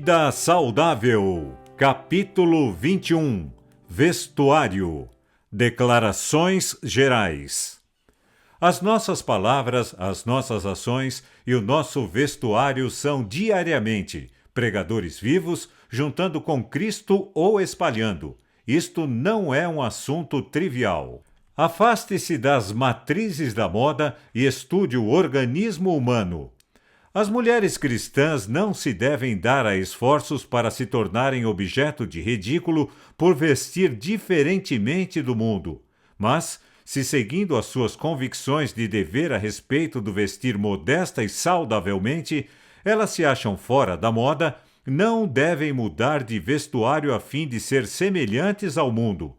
Vida Saudável, capítulo 21, Vestuário, Declarações Gerais. As nossas palavras, as nossas ações e o nosso vestuário são diariamente pregadores vivos, juntando com Cristo ou espalhando. Isto não é um assunto trivial. Afaste-se das matrizes da moda e estude o organismo humano. As mulheres cristãs não se devem dar a esforços para se tornarem objeto de ridículo por vestir diferentemente do mundo, mas, se seguindo as suas convicções de dever a respeito do vestir modesta e saudavelmente, elas se acham fora da moda, não devem mudar de vestuário a fim de ser semelhantes ao mundo.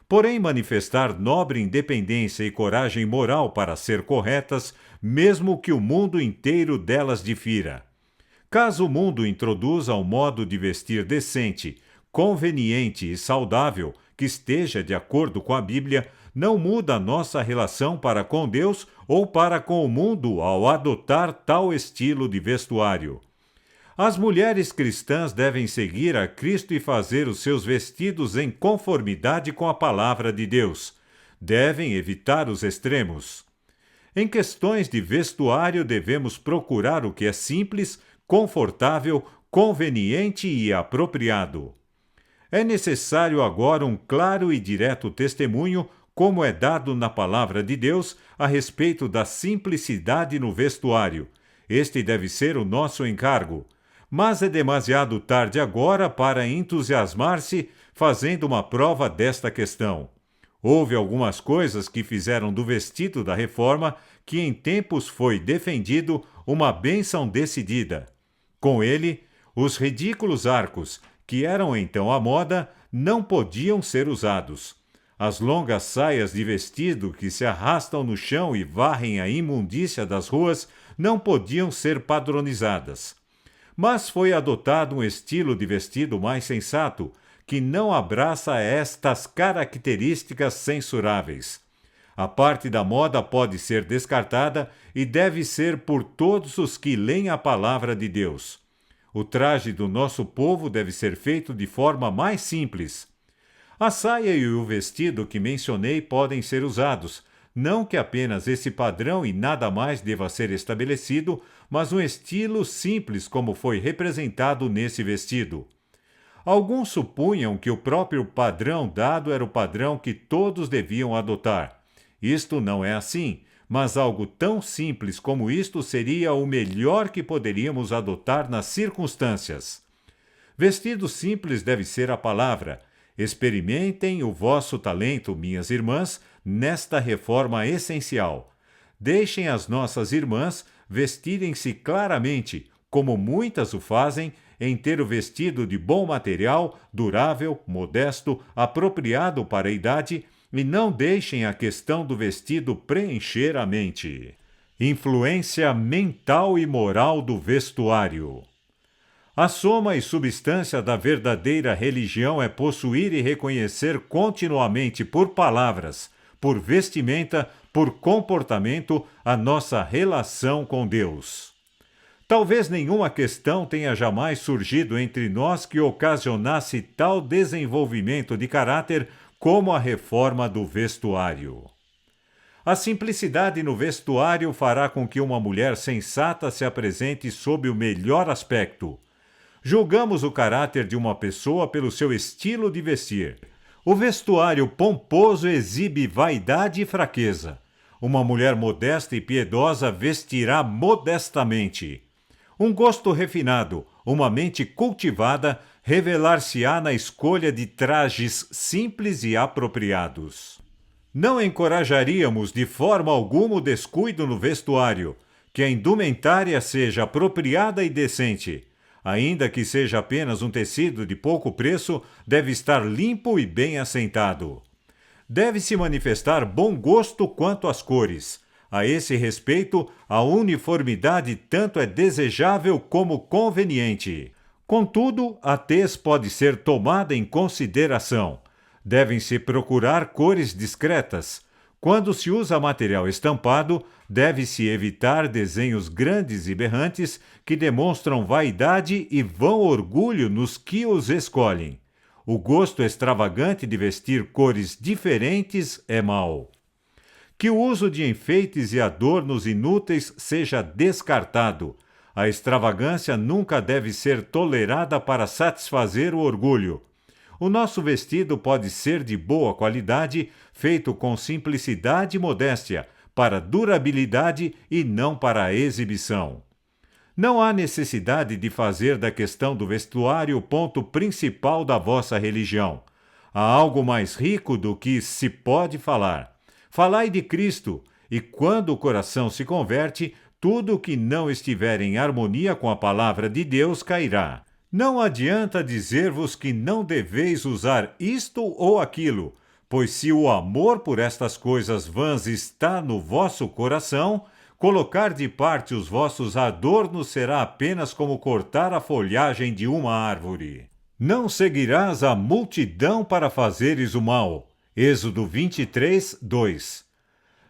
Porém, manifestar nobre independência e coragem moral para ser corretas, mesmo que o mundo inteiro delas difira. Caso o mundo introduza um modo de vestir decente, conveniente e saudável, que esteja de acordo com a Bíblia, não muda a nossa relação para com Deus ou para com o mundo ao adotar tal estilo de vestuário. As mulheres cristãs devem seguir a Cristo e fazer os seus vestidos em conformidade com a palavra de Deus. Devem evitar os extremos. Em questões de vestuário, devemos procurar o que é simples, confortável, conveniente e apropriado. É necessário agora um claro e direto testemunho, como é dado na palavra de Deus, a respeito da simplicidade no vestuário. Este deve ser o nosso encargo. Mas é demasiado tarde agora para entusiasmar-se fazendo uma prova desta questão. Houve algumas coisas que fizeram do vestido da Reforma, que em tempos foi defendido, uma bênção decidida. Com ele, os ridículos arcos, que eram então a moda, não podiam ser usados. As longas saias de vestido que se arrastam no chão e varrem a imundícia das ruas não podiam ser padronizadas. Mas foi adotado um estilo de vestido mais sensato, que não abraça estas características censuráveis. A parte da moda pode ser descartada e deve ser por todos os que leem a palavra de Deus. O traje do nosso povo deve ser feito de forma mais simples. A saia e o vestido que mencionei podem ser usados, não que apenas esse padrão e nada mais deva ser estabelecido, mas um estilo simples como foi representado nesse vestido. Alguns supunham que o próprio padrão dado era o padrão que todos deviam adotar. Isto não é assim, mas algo tão simples como isto seria o melhor que poderíamos adotar nas circunstâncias. Vestido simples deve ser a palavra. Experimentem o vosso talento, minhas irmãs, nesta reforma essencial. Deixem as nossas irmãs vestirem-se claramente, como muitas o fazem, em ter o vestido de bom material, durável, modesto, apropriado para a idade, e não deixem a questão do vestido preencher a mente. Influência mental e moral do vestuário. A soma e substância da verdadeira religião é possuir e reconhecer continuamente por palavras, por vestimenta, por comportamento, a nossa relação com Deus. Talvez nenhuma questão tenha jamais surgido entre nós que ocasionasse tal desenvolvimento de caráter como a reforma do vestuário. A simplicidade no vestuário fará com que uma mulher sensata se apresente sob o melhor aspecto. Julgamos o caráter de uma pessoa pelo seu estilo de vestir. O vestuário pomposo exibe vaidade e fraqueza. Uma mulher modesta e piedosa vestirá modestamente. Um gosto refinado, uma mente cultivada, revelar-se-á na escolha de trajes simples e apropriados. Não encorajaríamos de forma alguma o descuido no vestuário, que a indumentária seja apropriada e decente. Ainda que seja apenas um tecido de pouco preço, deve estar limpo e bem assentado. Deve-se manifestar bom gosto quanto às cores. A esse respeito, a uniformidade tanto é desejável como conveniente. Contudo, a tez pode ser tomada em consideração. Devem-se procurar cores discretas. Quando se usa material estampado, deve-se evitar desenhos grandes e berrantes que demonstram vaidade e vão orgulho nos que os escolhem. O gosto extravagante de vestir cores diferentes é mau. Que o uso de enfeites e adornos inúteis seja descartado. A extravagância nunca deve ser tolerada para satisfazer o orgulho. O nosso vestido pode ser de boa qualidade, feito com simplicidade e modéstia, para durabilidade e não para a exibição. Não há necessidade de fazer da questão do vestuário o ponto principal da vossa religião. Há algo mais rico do que se pode falar. Falai de Cristo, e quando o coração se converte, tudo que não estiver em harmonia com a palavra de Deus cairá. Não adianta dizer-vos que não deveis usar isto ou aquilo, pois se o amor por estas coisas vãs está no vosso coração, colocar de parte os vossos adornos será apenas como cortar a folhagem de uma árvore. Não seguirás a multidão para fazeres o mal. Êxodo 23, 2.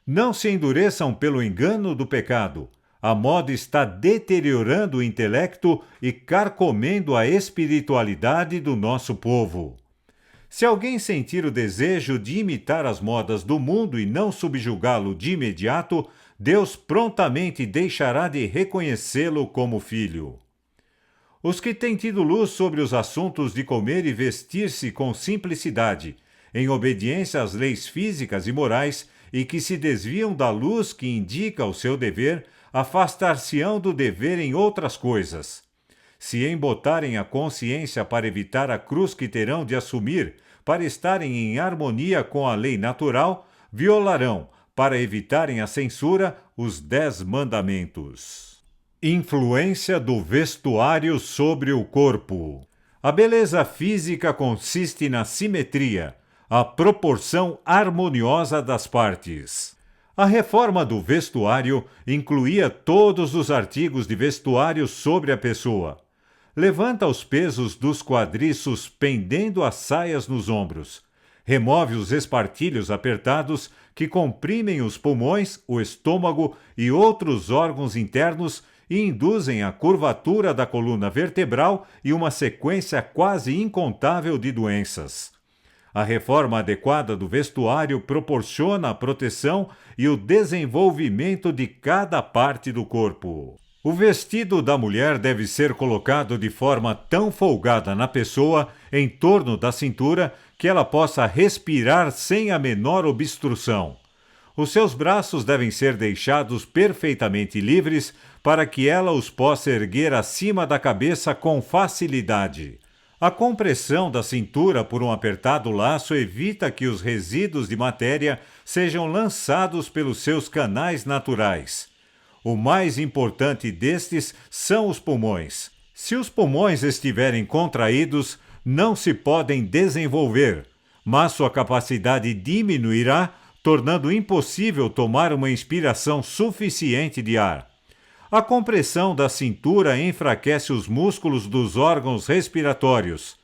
Não se endureçam pelo engano do pecado. A moda está deteriorando o intelecto e carcomendo a espiritualidade do nosso povo. Se alguém sentir o desejo de imitar as modas do mundo e não subjugá-lo de imediato, Deus prontamente deixará de reconhecê-lo como filho. Os que têm tido luz sobre os assuntos de comer e vestir-se com simplicidade, em obediência às leis físicas e morais, e que se desviam da luz que indica o seu dever, afastar-se-ão do dever em outras coisas. Se embotarem a consciência para evitar a cruz que terão de assumir, para estarem em harmonia com a lei natural, violarão, para evitarem a censura, os 10 mandamentos. Influência do vestuário sobre o corpo. A beleza física consiste na simetria, a proporção harmoniosa das partes. A reforma do vestuário incluía todos os artigos de vestuário sobre a pessoa. Levanta os pesos dos quadris suspendendo as saias nos ombros. Remove os espartilhos apertados que comprimem os pulmões, o estômago e outros órgãos internos e induzem a curvatura da coluna vertebral e uma sequência quase incontável de doenças. A reforma adequada do vestuário proporciona a proteção e o desenvolvimento de cada parte do corpo. O vestido da mulher deve ser colocado de forma tão folgada na pessoa, em torno da cintura, que ela possa respirar sem a menor obstrução. Os seus braços devem ser deixados perfeitamente livres para que ela os possa erguer acima da cabeça com facilidade. A compressão da cintura por um apertado laço evita que os resíduos de matéria sejam lançados pelos seus canais naturais. O mais importante destes são os pulmões. Se os pulmões estiverem contraídos, não se podem desenvolver, mas sua capacidade diminuirá, tornando impossível tomar uma inspiração suficiente de ar. A compressão da cintura enfraquece os músculos dos órgãos respiratórios,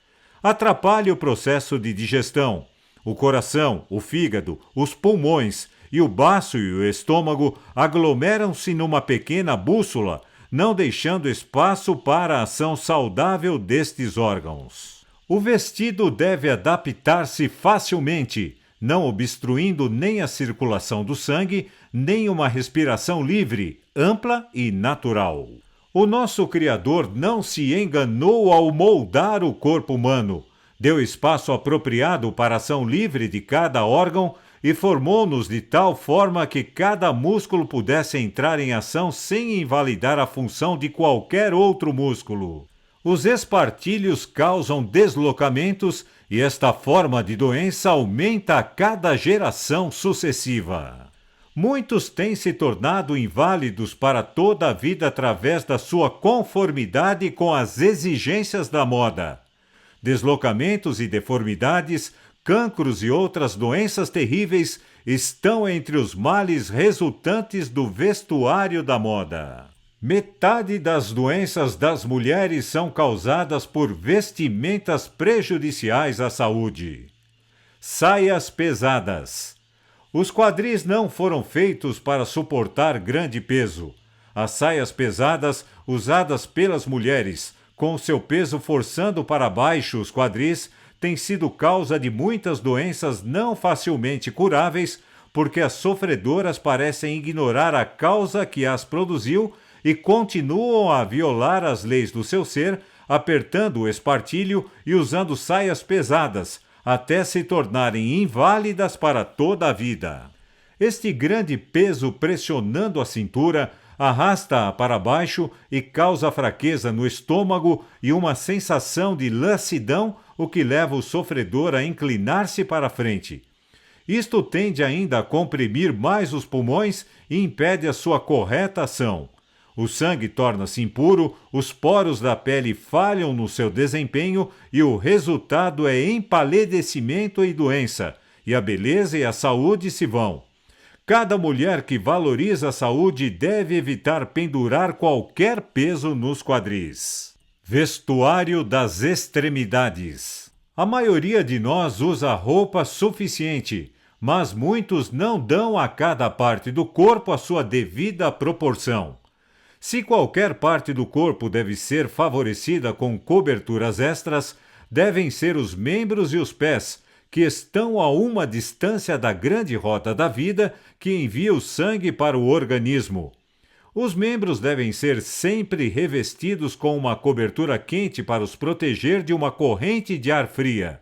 atrapalha o processo de digestão. O coração, o fígado, os pulmões e o baço e o estômago aglomeram-se numa pequena bússola, não deixando espaço para a ação saudável destes órgãos. O vestido deve adaptar-se facilmente, não obstruindo nem a circulação do sangue, nem uma respiração livre, ampla e natural. O nosso Criador não se enganou ao moldar o corpo humano. Deu espaço apropriado para a ação livre de cada órgão e formou-nos de tal forma que cada músculo pudesse entrar em ação sem invalidar a função de qualquer outro músculo. Os espartilhos causam deslocamentos e esta forma de doença aumenta a cada geração sucessiva. Muitos têm se tornado inválidos para toda a vida através da sua conformidade com as exigências da moda. Deslocamentos e deformidades, cancros e outras doenças terríveis estão entre os males resultantes do vestuário da moda. Metade das doenças das mulheres são causadas por vestimentas prejudiciais à saúde. Saias pesadas. Os quadris não foram feitos para suportar grande peso. As saias pesadas, usadas pelas mulheres, com seu peso forçando para baixo os quadris, têm sido causa de muitas doenças não facilmente curáveis, porque as sofredoras parecem ignorar a causa que as produziu e continuam a violar as leis do seu ser, apertando o espartilho e usando saias pesadas, até se tornarem inválidas para toda a vida. Este grande peso pressionando a cintura arrasta-a para baixo e causa fraqueza no estômago e uma sensação de lassidão, o que leva o sofredor a inclinar-se para a frente. Isto tende ainda a comprimir mais os pulmões e impede a sua correta ação. O sangue torna-se impuro, os poros da pele falham no seu desempenho e o resultado é empalidecimento e doença, e a beleza e a saúde se vão. Cada mulher que valoriza a saúde deve evitar pendurar qualquer peso nos quadris. Vestuário das extremidades. A maioria de nós usa roupa suficiente, mas muitos não dão a cada parte do corpo a sua devida proporção. Se qualquer parte do corpo deve ser favorecida com coberturas extras, devem ser os membros e os pés, que estão a uma distância da grande rota da vida que envia o sangue para o organismo. Os membros devem ser sempre revestidos com uma cobertura quente para os proteger de uma corrente de ar fria.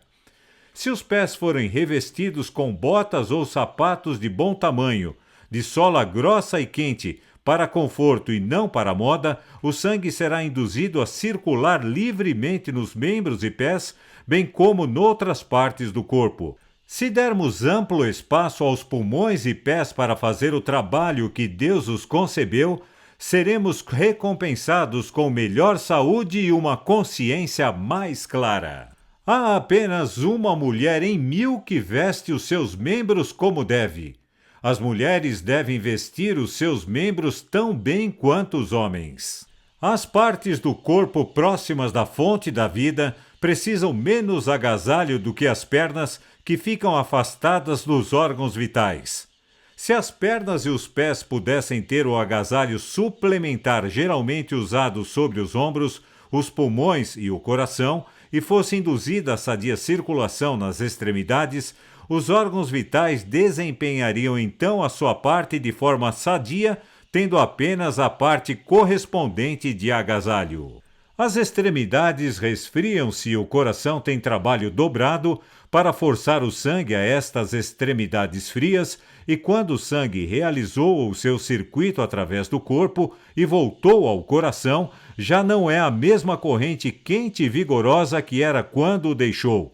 Se os pés forem revestidos com botas ou sapatos de bom tamanho, de sola grossa e quente, para conforto e não para moda, o sangue será induzido a circular livremente nos membros e pés, bem como noutras partes do corpo. Se dermos amplo espaço aos pulmões e pés para fazer o trabalho que Deus os concebeu, seremos recompensados com melhor saúde e uma consciência mais clara. Há apenas uma mulher em 1000 que veste os seus membros como deve. As mulheres devem vestir os seus membros tão bem quanto os homens. As partes do corpo próximas da fonte da vida precisam menos agasalho do que as pernas, que ficam afastadas dos órgãos vitais. Se as pernas e os pés pudessem ter o agasalho suplementar geralmente usado sobre os ombros, os pulmões e o coração, e fosse induzida a sadia circulação nas extremidades, os órgãos vitais desempenhariam então a sua parte de forma sadia, tendo apenas a parte correspondente de agasalho. As extremidades resfriam-se e o coração tem trabalho dobrado para forçar o sangue a estas extremidades frias, e quando o sangue realizou o seu circuito através do corpo e voltou ao coração, já não é a mesma corrente quente e vigorosa que era quando o deixou.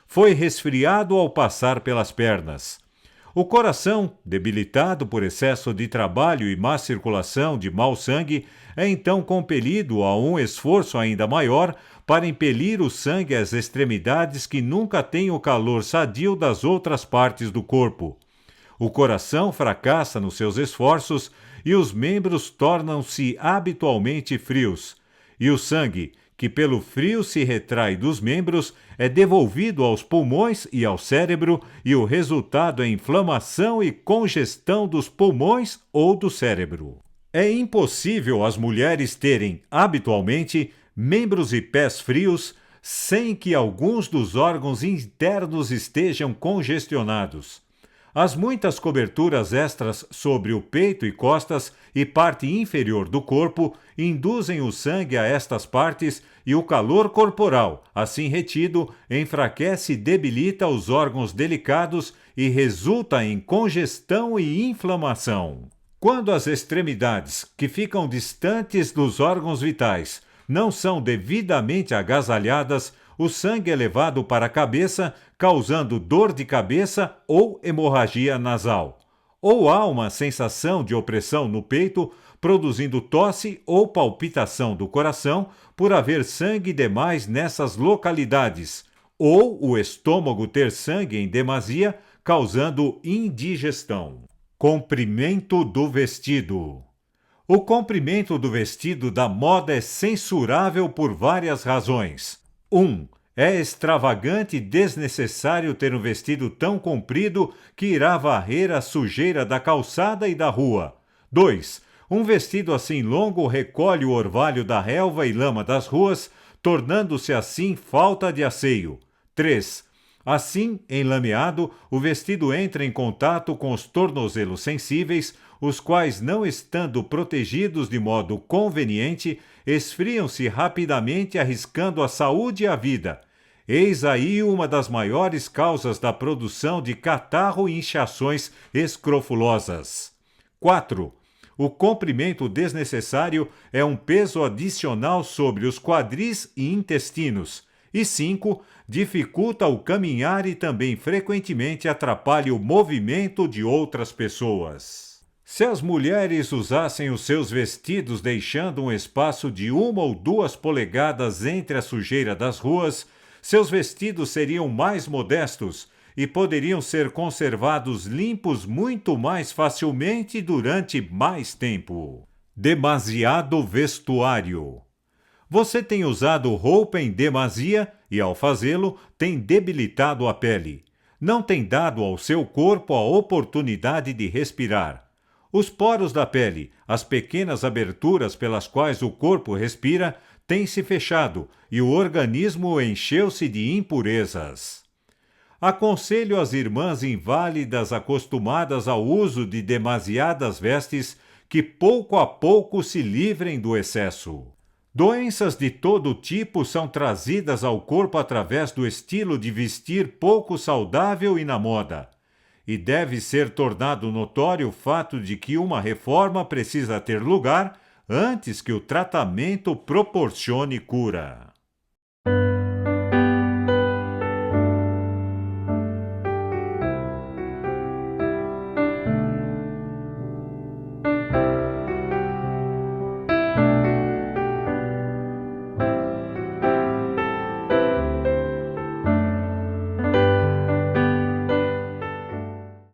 Foi resfriado ao passar pelas pernas. O coração, debilitado por excesso de trabalho e má circulação de mau sangue, é então compelido a um esforço ainda maior para impelir o sangue às extremidades que nunca têm o calor sadio das outras partes do corpo. O coração fracassa nos seus esforços e os membros tornam-se habitualmente frios. E o sangue, que pelo frio se retrai dos membros, é devolvido aos pulmões e ao cérebro, e o resultado é inflamação e congestão dos pulmões ou do cérebro. É impossível as mulheres terem, habitualmente, membros e pés frios, sem que alguns dos órgãos internos estejam congestionados. As muitas coberturas extras sobre o peito e costas e parte inferior do corpo induzem o sangue a estas partes, e o calor corporal, assim retido, enfraquece e debilita os órgãos delicados e resulta em congestão e inflamação. Quando as extremidades, que ficam distantes dos órgãos vitais, não são devidamente agasalhadas, o sangue é levado para a cabeça, causando dor de cabeça ou hemorragia nasal. Ou há uma sensação de opressão no peito, produzindo tosse ou palpitação do coração por haver sangue demais nessas localidades, ou o estômago ter sangue em demasia, causando indigestão. Comprimento do vestido. O comprimento do vestido da moda é censurável por várias razões. 1. É extravagante e desnecessário ter um vestido tão comprido que irá varrer a sujeira da calçada e da rua. 2. Um vestido assim longo recolhe o orvalho da relva e lama das ruas, tornando-se assim falta de asseio. 3. Assim, enlameado, o vestido entra em contato com os tornozelos sensíveis, os quais, não estando protegidos de modo conveniente, esfriam-se rapidamente, arriscando a saúde e a vida. Eis aí uma das maiores causas da produção de catarro e inchações escrofulosas. 4. O comprimento desnecessário é um peso adicional sobre os quadris e intestinos. E 5. Dificulta o caminhar e também frequentemente atrapalha o movimento de outras pessoas. Se as mulheres usassem os seus vestidos deixando um espaço de 1 ou 2 polegadas entre a sujeira das ruas, seus vestidos seriam mais modestos e poderiam ser conservados limpos muito mais facilmente durante mais tempo. Demasiado vestuário. Você tem usado roupa em demasia e, ao fazê-lo, tem debilitado a pele. Não tem dado ao seu corpo a oportunidade de respirar. Os poros da pele, as pequenas aberturas pelas quais o corpo respira, têm se fechado e o organismo encheu-se de impurezas. Aconselho as irmãs inválidas acostumadas ao uso de demasiadas vestes que pouco a pouco se livrem do excesso. Doenças de todo tipo são trazidas ao corpo através do estilo de vestir pouco saudável e na moda. E deve ser tornado notório o fato de que uma reforma precisa ter lugar antes que o tratamento proporcione cura.